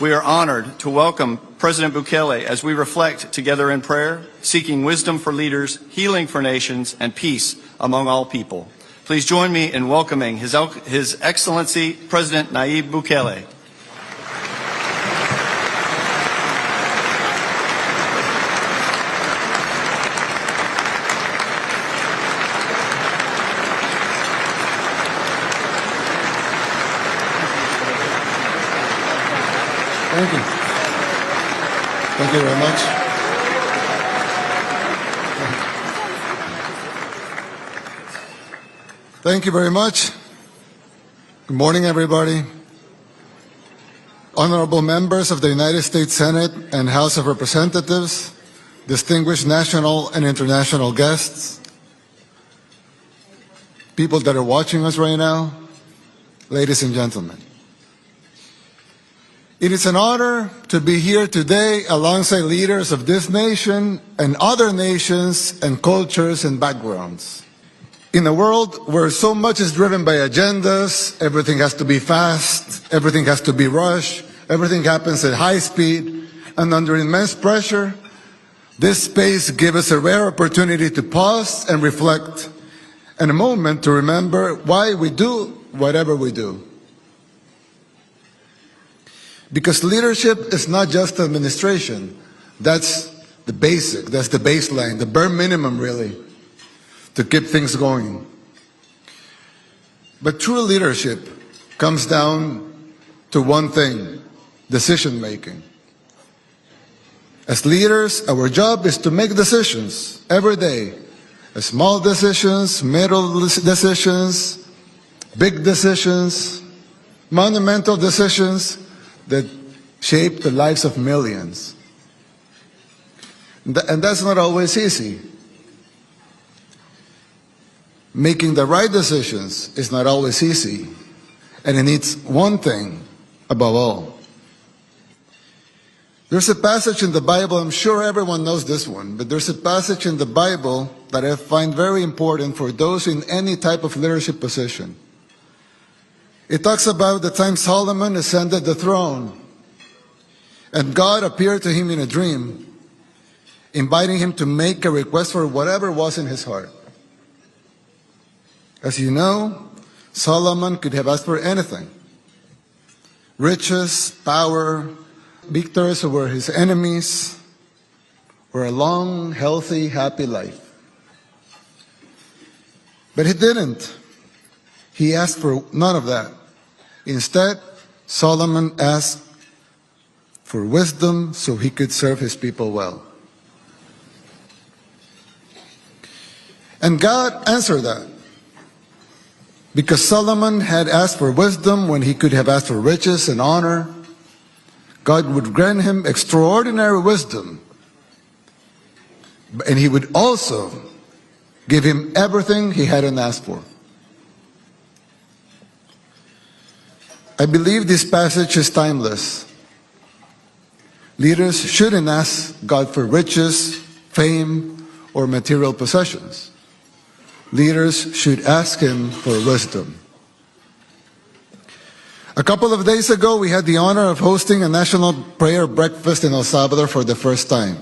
we are honored to welcome President Bukele as we reflect together in prayer, seeking wisdom for leaders, healing for nations, and peace among all people. Please join me in welcoming His Excellency President Nayib Bukele. Thank you. Thank you very much. Thank you very much. Good morning, everybody. Honorable members of the United States Senate and House of Representatives, distinguished national and international guests, people that are watching us right now, ladies and gentlemen. It is an honor to be here today alongside leaders of this nation and other nations and cultures and backgrounds. In a world where so much is driven by agendas, everything has to be fast, everything has to be rushed, everything happens at high speed, and under immense pressure, this space gives us a rare opportunity to pause and reflect, and a moment to remember why we do whatever we do. Because leadership is not just administration. That's the basic, that's the baseline, the bare minimum really, to keep things going. But true leadership comes down to one thing: decision making. As leaders, our job is to make decisions every day. Small decisions, middle decisions, big decisions, monumental decisions that shape the lives of millions. And that's not always easy. Making the right decisions is not always easy. And it needs one thing above all. There's a passage in the Bible, I'm sure everyone knows this one, but there's a passage in the Bible that I find very important for those in any type of leadership position. It talks about the time Solomon ascended the throne, and God appeared to him in a dream, inviting him to make a request for whatever was in his heart. As you know, Solomon could have asked for anything: riches, power, victories over his enemies, or a long, healthy, happy life. But he didn't. He asked for none of that. Instead, Solomon asked for wisdom so he could serve his people well. And God answered that. Because Solomon had asked for wisdom when he could have asked for riches and honor, God would grant him extraordinary wisdom. And he would also give him everything he hadn't asked for. I believe this passage is timeless. Leaders shouldn't ask God for riches, fame, or material possessions. Leaders should ask Him for wisdom. A couple of days ago, we had the honor of hosting a national prayer breakfast in El Salvador for the first time.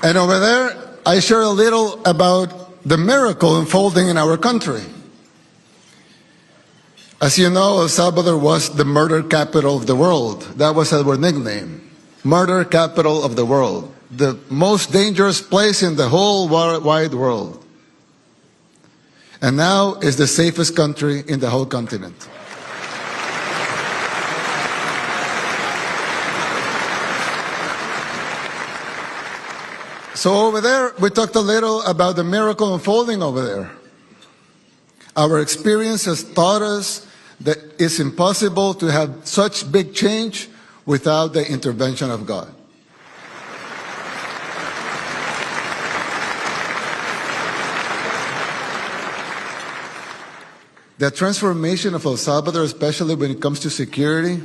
And over there, I share a little about the miracle unfolding in our country. As you know, El Salvador was the murder capital of the world. That was our nickname, murder capital of the world, the most dangerous place in the whole wide world. And now is the safest country in the whole continent. So over there, we talked a little about the miracle unfolding over there. Our experience has taught us that it's impossible to have such big change without the intervention of God. The transformation of El Salvador, especially when it comes to security,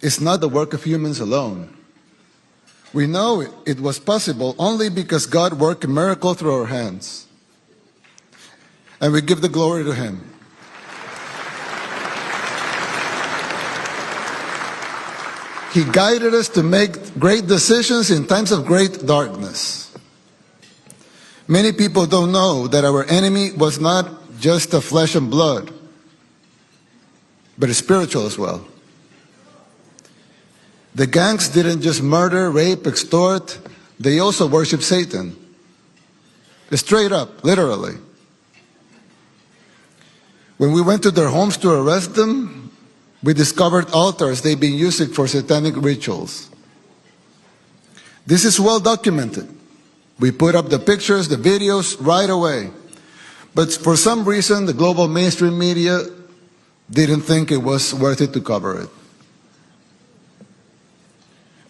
is not the work of humans alone. We know it was possible only because God worked a miracle through our hands. And we give the glory to Him. He guided us to make great decisions in times of great darkness. Many people don't know that our enemy was not just a flesh and blood, but a spiritual as well. The gangs didn't just murder, rape, extort, they also worship Satan. Straight up, literally. When we went to their homes to arrest them, we discovered altars they've been using for satanic rituals. This is well documented. We put up the pictures, the videos right away. But for some reason, the global mainstream media didn't think it was worth it to cover it.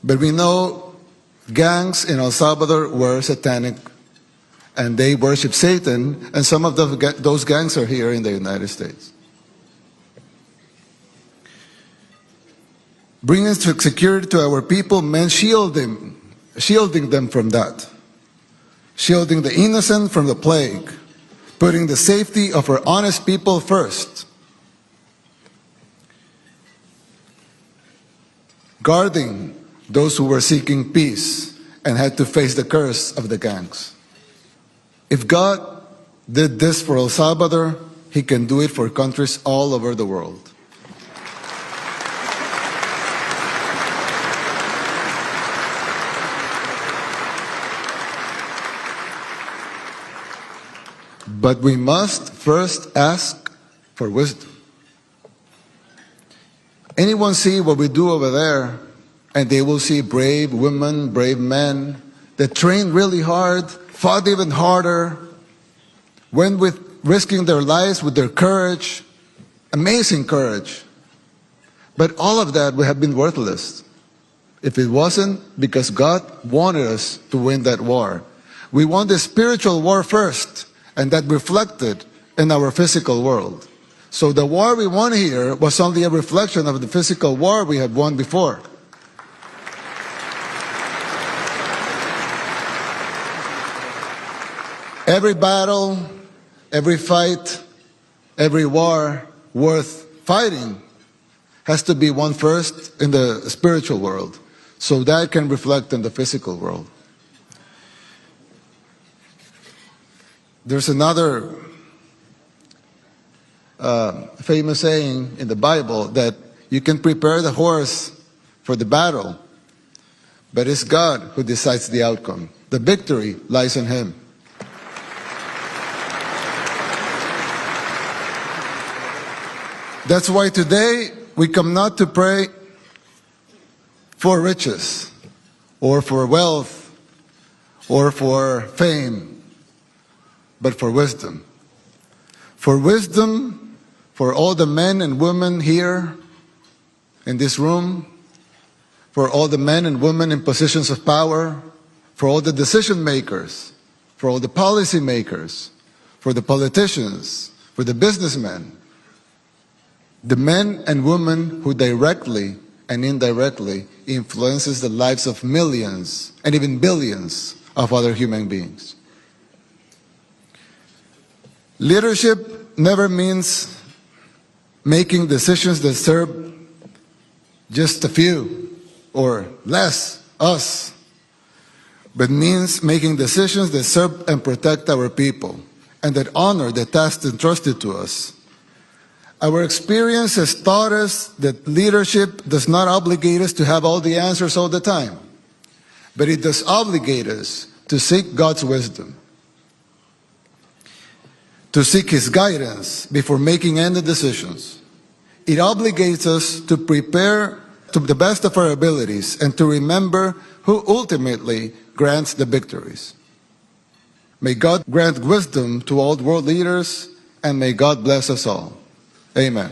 But we know gangs in El Salvador were satanic, and they worship Satan, and some of those gangs are here in the United States. Bringing security to our people meant shielding them from that. Shielding the innocent from the plague. Putting the safety of our honest people first. Guarding those who were seeking peace and had to face the curse of the gangs. If God did this for El Salvador, He can do it for countries all over the world. But we must first ask for wisdom. Anyone see what we do over there, and they will see brave women, brave men that trained really hard, fought even harder, went with risking their lives with their courage, amazing courage. But all of that would have been worthless if it wasn't because God wanted us to win that war. We won the spiritual war first, and that reflected in our physical world. So the war we won here was only a reflection of the physical war we had won before. Every battle, every fight, every war worth fighting has to be won first in the spiritual world, so that can reflect in the physical world. There's another famous saying in the Bible that you can prepare the horse for the battle, but it's God who decides the outcome. The victory lies in Him. That's why today we come not to pray for riches or for wealth or for fame, but for wisdom. For wisdom for all the men and women here in this room, for all the men and women in positions of power, for all the decision makers, for all the policy makers, for the politicians, for the businessmen, the men and women who directly and indirectly influences the lives of millions and even billions of other human beings. Leadership never means making decisions that serve just a few or less, us, but means making decisions that serve and protect our people and that honor the tasks entrusted to us. Our experience has taught us that leadership does not obligate us to have all the answers all the time, but it does obligate us to seek God's wisdom, to seek His guidance before making any decisions. It obligates us to prepare to the best of our abilities and to remember who ultimately grants the victories. May God grant wisdom to all world leaders, and may God bless us all. Amen.